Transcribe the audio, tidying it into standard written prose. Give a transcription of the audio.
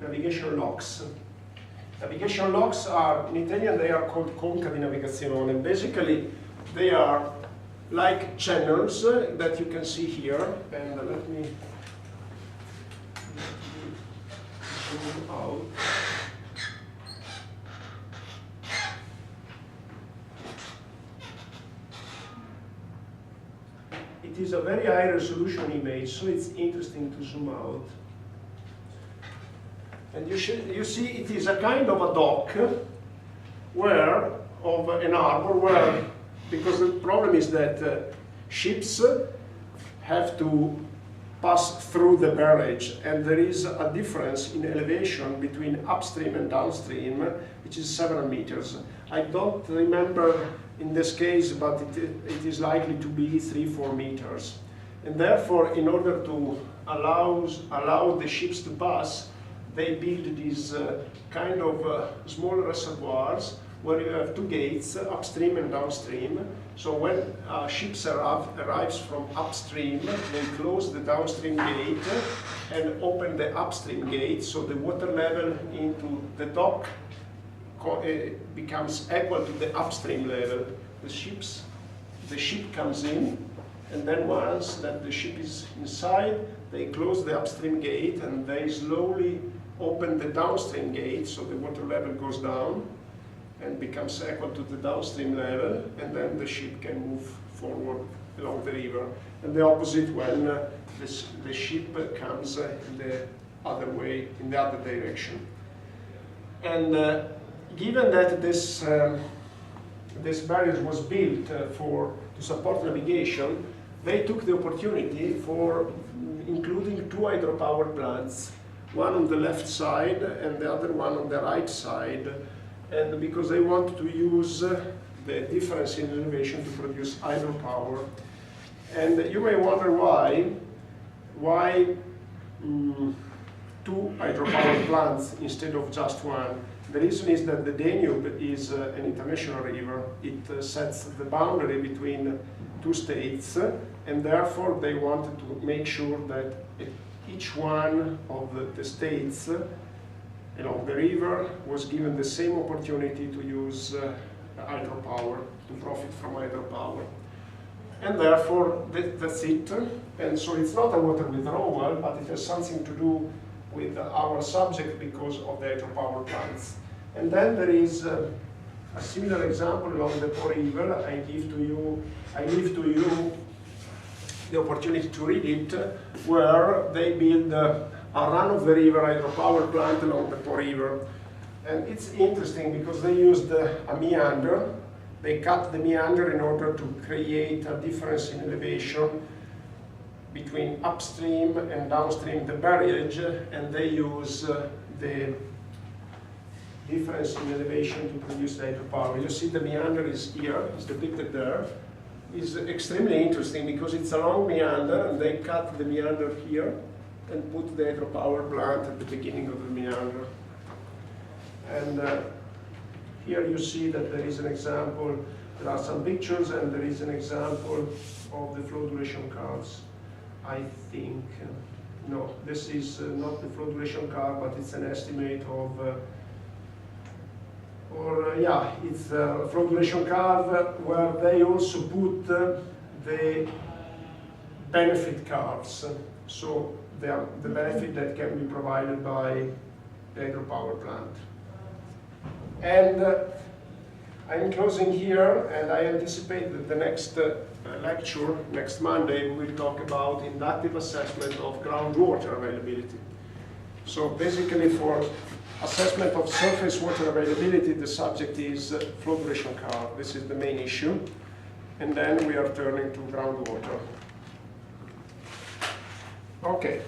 navigation locks. Navigation locks are, in Italian, they are called conca di navigazione. Basically, they are like channels that you can see here. And let me zoom out. It is a very high resolution image, so it's interesting to zoom out. And you see it is a kind of a dock where, of an harbor where, because the problem is that ships have to pass through the barrage, and there is a difference in elevation between upstream and downstream, which is several meters. I don't remember in this case, but it is likely to be 3-4 meters. And therefore, in order to allow the ships to pass, they build these kind of small reservoirs where you have two gates, upstream and downstream. So when ships arrives from upstream, they close the downstream gate and open the upstream gate, so the water level into the dock becomes equal to the upstream level. The ship comes in, and then once that the ship is inside, they close the upstream gate and they slowly open the downstream gate, so the water level goes down and becomes equal to the downstream level, and then the ship can move forward along the river. And the opposite when the ship comes in the other way, in the other direction. And given that this barrier was built to support navigation, they took the opportunity for including two hydropower plants, one on the left side and the other one on the right side, and because they want to use the difference in elevation to produce hydropower. And you may wonder why two hydropower plants instead of just one. The reason is that the Danube is an international river. It sets the boundary between two states, and therefore they wanted to make sure that each one of the states along the river was given the same opportunity to use hydropower, to profit from hydropower. And therefore, that's it. And so it's not a water withdrawal, but it has something to do with our subject because of the hydropower plants. And then there is a similar example along the Po River. I leave to you the opportunity to read it, where they build a run-of-the-river hydropower plant along the Po River. And it's interesting because they used a meander. They cut the meander in order to create a difference in elevation between upstream and downstream the barrage, and they use the difference in elevation to produce the hydropower. You see the meander is here, is depicted there. It's extremely interesting because it's a long meander, and they cut the meander here and put the hydropower plant at the beginning of the meander. And here you see that there is an example, there are some pictures, and there is an example of the flow duration curves. I think, no, this is not the flow duration curve, but it's an estimate of, it's a flow duration curve where they also put the benefit curves. So the benefit that can be provided by the hydropower plant. And I'm closing here, and I anticipate that the next lecture, next Monday, we will talk about inductive assessment of groundwater availability. So basically for assessment of surface water availability, the subject is flow duration curve. This is the main issue. And then we are turning to groundwater. Okay.